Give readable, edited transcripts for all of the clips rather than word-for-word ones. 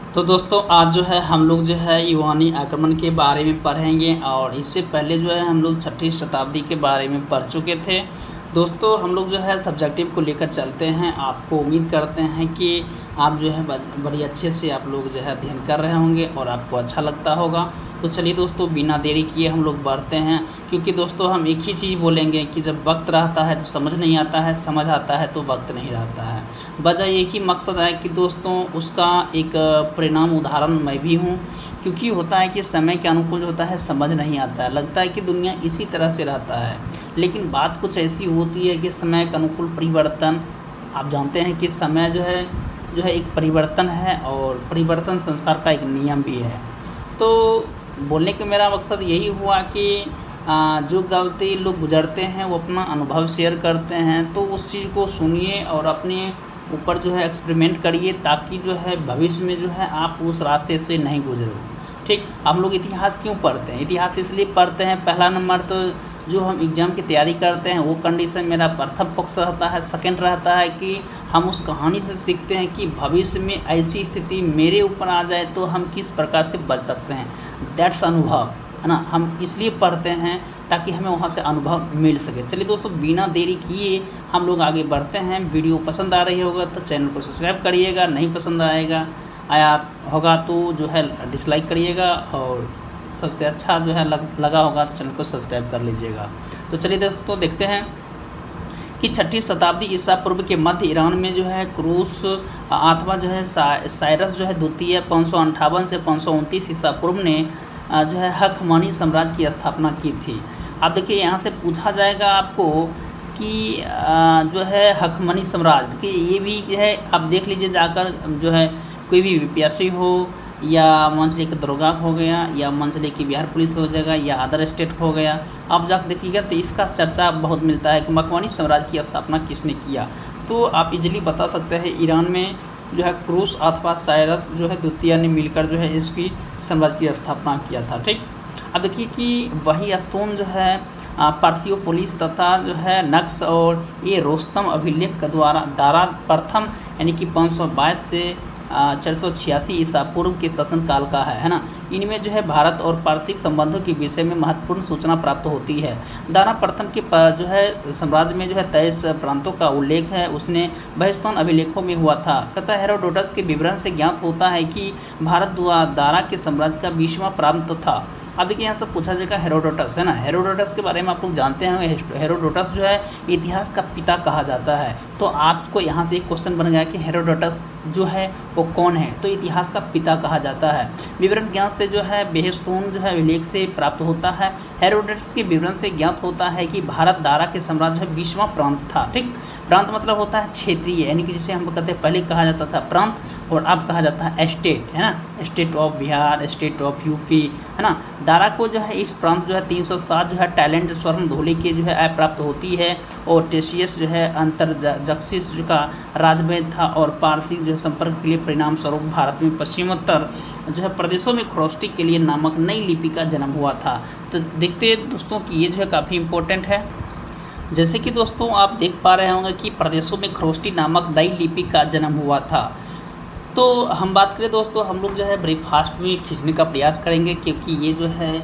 तो दोस्तों आज जो है हम लोग जो है यूनानी आक्रमण के बारे में पढ़ेंगे और इससे पहले जो है हम लोग छठी शताब्दी के बारे में पढ़ चुके थे। दोस्तों हम लोग जो है सब्जेक्टिव को लेकर चलते हैं। आपको उम्मीद करते हैं कि आप जो है बड़ी अच्छे से आप लोग जो है अध्ययन कर रहे होंगे और आपको अच्छा लगता होगा। तो चलिए दोस्तों बिना देरी किए हम लोग बढ़ते हैं, क्योंकि दोस्तों हम एक ही चीज़ बोलेंगे कि जब वक्त रहता है तो समझ नहीं आता है, समझ आता है तो वक्त नहीं रहता है। वजह एक ही मकसद है कि दोस्तों उसका एक परिणाम उदाहरण मैं भी हूँ, क्योंकि होता है कि समय के अनुकूल होता है समझ नहीं आता है, लगता है कि दुनिया इसी तरह से रहता है, लेकिन बात कुछ ऐसी होती है कि समय के अनुकूल परिवर्तन, आप जानते हैं कि समय जो है एक परिवर्तन है और परिवर्तन संसार का एक नियम भी है। तो बोलने का मेरा मकसद यही हुआ कि जो गलती लोग गुजरते हैं वो अपना अनुभव शेयर करते हैं, तो उस चीज़ को सुनिए और अपने ऊपर जो है एक्सपेरिमेंट करिए, ताकि जो है भविष्य में जो है आप उस रास्ते से नहीं गुजरो। ठीक, हम लोग इतिहास क्यों पढ़ते हैं? इतिहास इसलिए पढ़ते हैं, पहला नंबर तो जो हम एग्ज़ाम की तैयारी करते हैं वो कंडीशन मेरा प्रथम फोकस रहता है। सेकंड रहता है कि हम उस कहानी से सीखते हैं कि भविष्य में ऐसी स्थिति मेरे ऊपर आ जाए तो हम किस प्रकार से बच सकते हैं। दैट्स अनुभव है ना, हम इसलिए पढ़ते हैं ताकि हमें वहाँ से अनुभव मिल सके। चलिए दोस्तों बिना देरी किए हम लोग आगे बढ़ते हैं। वीडियो पसंद आ रही होगा तो चैनल को सब्सक्राइब करिएगा, नहीं पसंद आया होगा तो जो है डिसलाइक करिएगा, और सबसे अच्छा जो है लगा होगा तो चैनल को सब्सक्राइब कर लीजिएगा। तो चलिए दोस्तों देखते हैं कि छठी शताब्दी ईसा पूर्व के मध्य ईरान में जो है क्रूस अथवा जो है साइरस जो है द्वितीय 558 से 529 ईसा पूर्व ने जो है हखमानी साम्राज्य की स्थापना की थी। अब देखिए यहाँ से पूछा जाएगा आपको कि जो है हखमानी साम्राज्य, देखिए ये भी जो है आप देख लीजिए जाकर, जो है कोई भी यूपीएससी हो या मान चलिए कि दरोगा हो गया या मान चलिए कि बिहार पुलिस हो जाएगा या अदर स्टेट हो गया, आप जाकर देखिएगा तो इसका चर्चा बहुत मिलता है कि मखवानी साम्राज्य की स्थापना किसने किया। तो आप इजीली बता सकते हैं ईरान में जो है क्रूस अथवा साइरस जो है द्वितीय ने मिलकर जो है इसकी साम्राज्य की स्थापना किया था। ठीक, अब देखिए कि वही स्तून जो है पर्सियोपोलिस तथा जो है नक्श और ये रोस्तम अभिलेख के द्वारा दारा प्रथम यानी कि 522 से 486 ईसा पूर्व के शासनकाल का है ना। इनमें जो है भारत और पारसिक संबंधों के विषय में महत्वपूर्ण सूचना प्राप्त होती है। दारा प्रथम के जो है साम्राज्य में जो है 23 प्रांतों का उल्लेख है, उसने बहिस्तान अभिलेखों में हुआ था। कथा हेरोडोटस के विवरण से ज्ञात होता है कि भारत दारा के साम्राज्य का 20वां प्रांत था। अब देखिए यहाँ से पूछा जाएगा हेरोडोटस है ना, हेरोडोटस के बारे में आप लोग जानते हैं। हेरोडोटस जो है इतिहास का पिता कहा जाता है। तो आपको यहाँ से एक क्वेश्चन बन गया कि हेरोडोटस जो है वो कौन है, तो इतिहास का पिता कहा जाता है। विवरण ज्ञान से जो है बेहस्तून जो है अभिलेख से प्राप्त होता है। हेरोडोटस के विवरण से ज्ञात होता है कि भारत दारा के साम्राज्य है 20वां प्रांत था। ठीक, प्रांत मतलब होता है क्षेत्रीय, यानी कि जिसे हम कहते हैं पहले कहा जाता था प्रांत और अब कहा जाता है स्टेट, है ना, state of Bihar, state of UP, है ना। दारा को जो है इस प्रांत जो है 307 जो है टैलेंट स्वर्ण धोले के जो है आय प्राप्त होती है, और टेशियस जो है अंतर जक्सिस जो का राजवैद था, और पारसी जो है संपर्क के लिए परिणाम स्वरूप भारत में पश्चिमोत्तर जो है प्रदेशों में खरोष्टी के लिए नामक नई लिपि का जन्म हुआ था। तो देखते हैं दोस्तों कि ये जो है काफ़ी इंपॉर्टेंट है। जैसे कि दोस्तों आप देख पा रहे होंगे कि प्रदेशों में खरोष्टी नामक नई लिपि का जन्म हुआ था। तो हम बात करें दोस्तों, हम लोग जो है ब्रेकफास्ट में खींचने का प्रयास करेंगे, क्योंकि ये जो है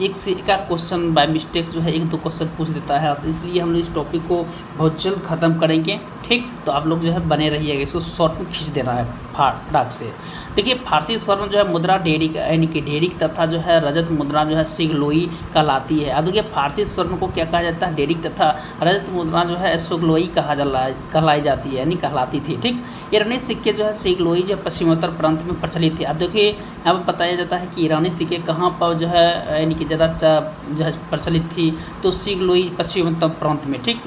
एक से एक क्वेश्चन बाय मिस्टेक जो है 1-2 क्वेश्चन पूछ देता है, इसलिए हम लोग इस टॉपिक को बहुत जल्द ख़त्म करेंगे। ठीक, तो आप लोग जो है बने रहिएगा, इसको शॉर्ट में खींच देना है फटाक से। देखिए फारसी स्वर्ण जो है मुद्रा डेरिक यानी कि डेरिक तथा जो है रजत मुद्रा जो है सिगलोई कहलाती है। अब देखिए फारसी स्वर्ण को क्या कहा जाता है, डेरिक तथा रजत मुद्रा जो है सिगलोई कहलाई जाती है, यानी कहलाती थी। ठीक, ईरानी सिक्के जो है सिगलोई जो पश्चिमोत्तर प्रांत में प्रचलित थे। अब देखिए यहाँ पर बताया जाता है कि ईरानी सिक्के कहाँ पर जो है यानी कि ज़्यादा जो है प्रचलित थी, तो सिगलोई पश्चिमोत्तर प्रांत में। ठीक,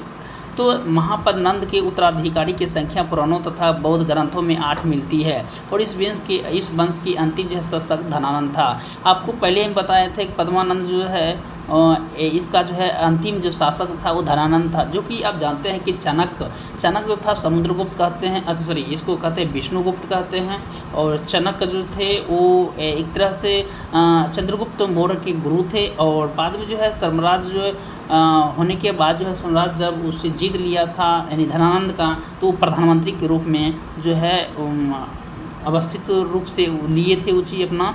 तो महापद नंद के उत्तराधिकारी की संख्या पुराणों तथा बौद्ध ग्रंथों में 8 मिलती है, और इस वंश की अंतिम जो है शासक धनानंद था। आपको पहले हम बताए थे कि पद्मानंद जो है इसका जो है अंतिम जो शासक था वो धनानंद था, जो कि आप जानते हैं कि चाणक्य जो था समुद्रगुप्त कहते हैं, सॉरी इसको कहते हैं विष्णुगुप्त कहते हैं, और चाणक्य जो थे वो एक तरह से चंद्रगुप्त मौर्य के गुरु थे। और बाद में जो है साम्राज्य जो होने के बाद जो है साम्राज्य जब उससे जीत लिया था यानी धनानंद का, तो प्रधानमंत्री के रूप में जो है अवस्थित रूप से लिए थे, ऊँची अपना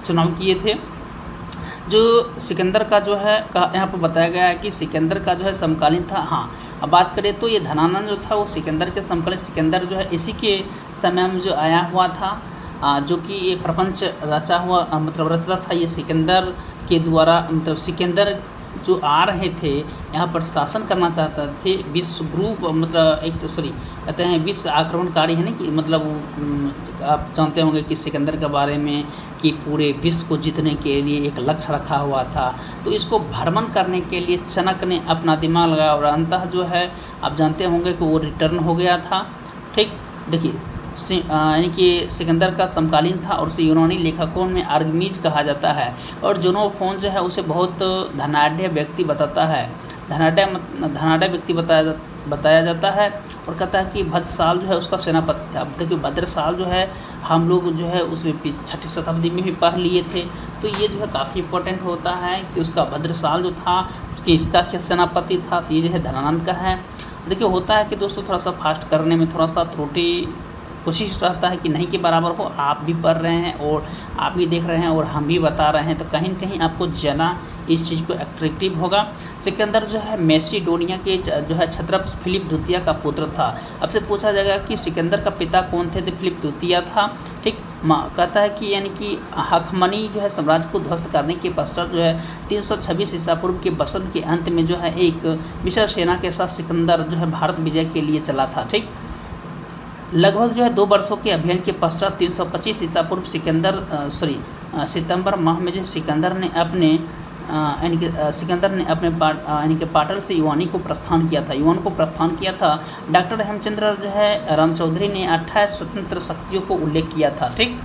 चुनाव किए थे। जो सिकंदर का जो है यहाँ पर बताया गया है कि सिकंदर का जो है समकालीन था। हाँ, अब बात करें तो ये धनानंद जो था वो सिकंदर के समकालीन, सिकंदर जो है इसी के समय में जो आया हुआ था, जो कि ये प्रपंच रचा हुआ मतलब रचता था ये सिकंदर के द्वारा। मतलब सिकंदर जो आ रहे थे यहाँ पर शासन करना चाहते थे, विश्व ग्रुप मतलब एक कहते हैं विश्व आक्रमणकारी है ना, कि मतलब आप जानते होंगे कि सिकंदर के बारे में कि पूरे विश्व को जीतने के लिए एक लक्ष्य रखा हुआ था। तो इसको भ्रमण करने के लिए चनक ने अपना दिमाग लगाया और अंततः जो है आप जानते होंगे कि वो रिटर्न हो गया था। ठीक, देखिए यानी कि सिकंदर का समकालीन था और उसे यूनानी लेखकों में आर्गमीज कहा जाता है। और जोनोफोन जो है उसे बहुत धनाढ़ व्यक्ति बताता है, धनाढ़ व्यक्ति बताया जाता है और कहता है कि भद्रसाल जो है उसका सेनापति था। अब देखिए भद्रसाल जो है हम लोग जो है उसमें 6ठी शताब्दी में भी पढ़ लिए थे, तो ये जो है काफ़ी इंपॉर्टेंट होता है कि उसका भद्रसाल जो था कि इसका क्या सेनापति था, तो ये जो है धनानंद का है। देखिए होता है कि दोस्तों थोड़ा सा फास्ट करने में थोड़ा सा त्रुटि कोशिश रहता है कि नहीं के बराबर हो, आप भी पढ़ रहे हैं और आप भी देख रहे हैं और हम भी बता रहे हैं, तो कहीं न कहीं आपको ज़्यादा इस चीज़ को अट्रैक्टिव होगा। सिकंदर जो है मैसिडोनिया के जो है क्षत्रप फिलिप द्वितीय का पुत्र था। अब से पूछा जाएगा कि सिकंदर का पिता कौन थे, तो फिलिप द्वितीय था। ठीक, कहता है कि यानी कि हखमनी जो है साम्राज्य को ध्वस्त करने के पश्चात जो है 326 ईसा पूर्व के वसंत के अंत में जो है एक विशाल सेना के साथ सिकंदर जो है भारत विजय के लिए चला था। ठीक, लगभग जो है 2 वर्षों के अभियान के पश्चात 325 ईसा पूर्व सितंबर माह में जो सिकंदर ने अपने पाटल से युवानी को प्रस्थान किया था। डॉक्टर हेमचंद्र जो है रामचौधरी ने 28 स्वतंत्र शक्तियों को उल्लेख किया था। ठीक,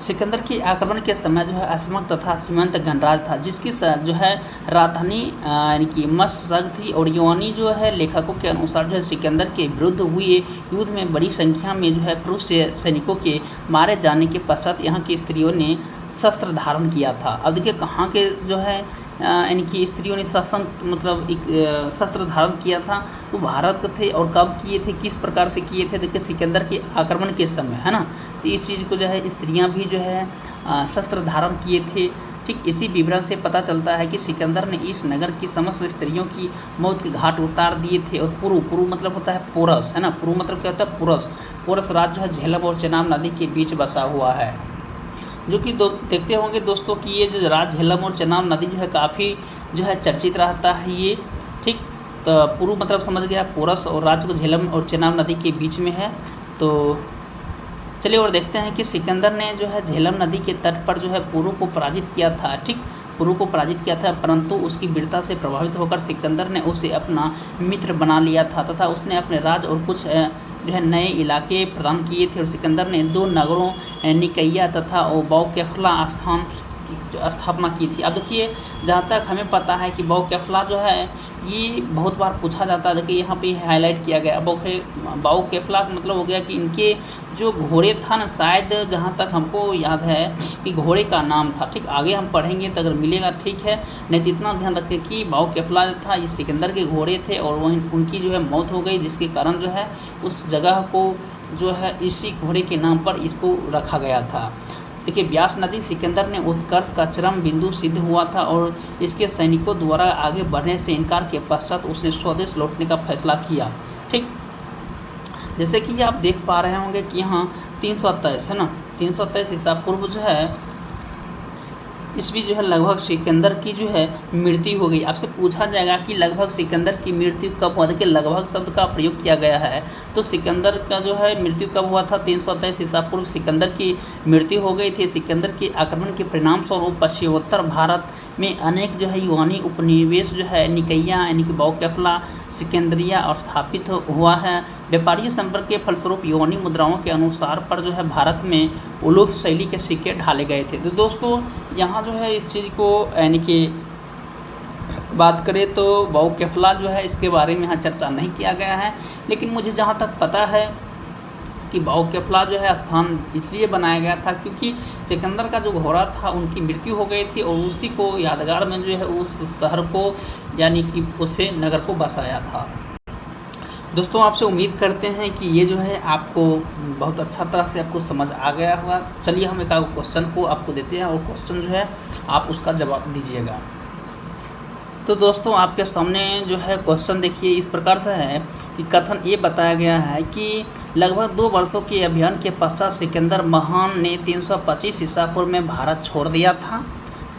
सिकंदर के आक्रमण के समय जो है असमक तथा सीमांत गणराज था, जिसकी जो है राजधानी यानी कि मशक थी। और यूनानी जो है लेखकों के अनुसार जो है सिकंदर के विरुद्ध हुए युद्ध में बड़ी संख्या में जो है प्रूस सैनिकों के मारे जाने के पश्चात यहाँ की स्त्रियों ने शस्त्र धारण किया था। अब देखिए कहाँ के जो है यानी कि स्त्रियों ने शस्त्र धारण किया था, तो भारत के थे। और कब किए थे, किस प्रकार से किए थे, देखिए सिकंदर के आक्रमण के समय, है ना। तो इस चीज़ को जो है स्त्रियां भी जो है शस्त्र धारण किए थे। ठीक, इसी विवरण से पता चलता है कि सिकंदर ने इस नगर की समस्त स्त्रियों की मौत के घाट उतार दिए थे। और पुरु मतलब होता है पोरस, है ना। पुरु मतलब क्या होता है, पोरस राज्य जो है झेलम और चेनाब नदी के बीच बसा हुआ है, जो कि देखते होंगे दोस्तों कि ये जो राज्य झेलम और चेनाब नदी जो है काफ़ी जो है चर्चित रहता है ये। ठीक, तो पुरु मतलब समझ गया, पोरस और राज्य को झेलम और चेनाब नदी के बीच में है। तो चलिए और देखते हैं कि सिकंदर ने जो है झेलम नदी के तट पर जो है पुरु को पराजित किया था। ठीक, पुरु को पराजित किया था, परंतु उसकी वीरता से प्रभावित होकर सिकंदर ने उसे अपना मित्र बना लिया था तथा उसने अपने राज्य और कुछ जो है नए इलाके प्रदान किए थे। और सिकंदर ने 2 नगरों निकैया तथा बौकेफला स्थापना की थी। अब देखिए जहाँ तक हमें पता है कि बौकेफला जो है ये बहुत बार पूछा जाता है। देखिए यहाँ पे हाईलाइट किया गया बौकेफला का मतलब हो गया कि इनके जो घोड़े था ना, शायद जहाँ तक हमको याद है कि घोड़े का नाम था। ठीक, आगे हम पढ़ेंगे तो अगर मिलेगा ठीक है, नहीं तो इतना ध्यान रखें कि बौकेफला जो था ये सिकंदर के घोड़े थे और वहीं उनकी जो है मौत हो गई, जिसके कारण जो है उस जगह को जो है इसी घोड़े के नाम पर इसको रखा गया था। देखिए ब्यास नदी सिकंदर ने उत्कर्ष का चरम बिंदु सिद्ध हुआ था और इसके सैनिकों द्वारा आगे बढ़ने से इनकार के पश्चात उसने स्वदेश लौटने का फैसला किया। ठीक, जैसे कि आप देख पा रहे होंगे कि यहाँ 323 है ना, 323 ईसा पूर्व जो है ईस्वी जो है लगभग सिकंदर की जो है मृत्यु हो गई। आपसे पूछा जाएगा कि लगभग सिकंदर की मृत्यु कब हुआ, देखिए लगभग शब्द का प्रयोग किया गया है, तो सिकंदर का जो है मृत्यु कब हुआ था, 323 ईसा पूर्व सिकंदर की मृत्यु हो गई थी। सिकंदर के आक्रमण के परिणाम स्वरूप पश्चिमोत्तर भारत में अनेक जो है यूनानी उपनिवेश जो है निकैया यानी कि बौकेफला, सिकंदरिया और स्थापित हुआ है। व्यापारीय संपर्क के फलस्वरूप यूनानी मुद्राओं के अनुसार पर जो है भारत में उलूफ शैली के सिक्के ढाले गए थे। तो दोस्तों यहाँ जो है इस चीज़ को यानी कि बात करें तो बौकेफला जो है इसके बारे में यहाँ चर्चा नहीं किया गया है, लेकिन मुझे जहाँ तक पता है कि बौकेफला जो है स्थान इसलिए बनाया गया था क्योंकि सिकंदर का जो घोड़ा था उनकी मृत्यु हो गई थी और उसी को यादगार में जो है उस शहर को यानी कि उसे नगर को बसाया था। दोस्तों आपसे उम्मीद करते हैं कि ये जो है आपको बहुत अच्छा तरह से आपको समझ आ गया होगा। चलिए हम एक आध क्वेश्चन को आपको देते हैं और क्वेश्चन जो है आप उसका जवाब दीजिएगा। तो दोस्तों आपके सामने जो है क्वेश्चन देखिए इस प्रकार से है कि कथन ये बताया गया है कि लगभग 2 वर्षों के अभियान के पश्चात सिकंदर महान ने 325 ईसा पूर्व में भारत छोड़ दिया था।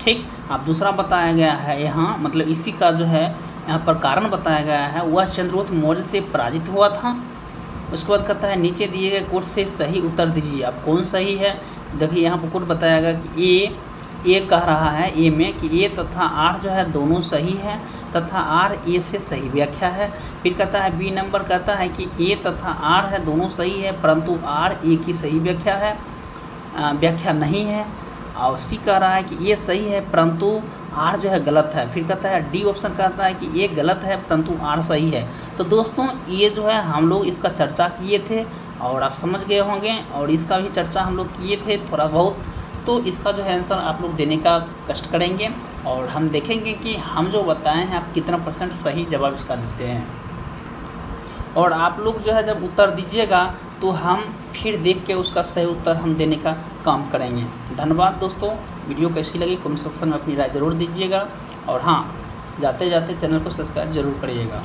ठीक। अब दूसरा बताया गया है यहाँ, मतलब इसी का जो है यहाँ पर कारण बताया गया है, वह चंद्रगुप्त मौर्य से पराजित हुआ था। उसके बाद कहता है नीचे दिए गए कोट से सही उत्तर दीजिए। अब कौन सही है, देखिए यहाँ पर कोट बताया गया कि ए कह रहा है ए में कि ए तथा आर जो है दोनों सही है तथा आर ए से सही व्याख्या है। फिर कहता है बी नंबर कहता है कि ए तथा आर है दोनों सही है परंतु आर ए की सही व्याख्या है, व्याख्या नहीं है। और सी कह रहा है कि ए सही है परंतु आर जो है गलत है। फिर कहता है डी ऑप्शन कहता है कि ए गलत है परंतु आर सही है। तो दोस्तों ये जो है हम लोग इसका चर्चा किए थे और आप समझ गए होंगे, और इसका भी चर्चा हम लोग किए थे थोड़ा बहुत। तो इसका जो है आंसर आप लोग देने का कष्ट करेंगे और हम देखेंगे कि हम जो बताए हैं आप कितना % सही जवाब इसका देते हैं। और आप लोग जो है जब उत्तर दीजिएगा तो हम फिर देख के उसका सही उत्तर हम देने का काम करेंगे। धन्यवाद दोस्तों। वीडियो कैसी लगी कमेंट सेक्शन में अपनी राय ज़रूर दीजिएगा और हाँ, जाते जाते चैनल को सब्सक्राइब जरूर करिएगा।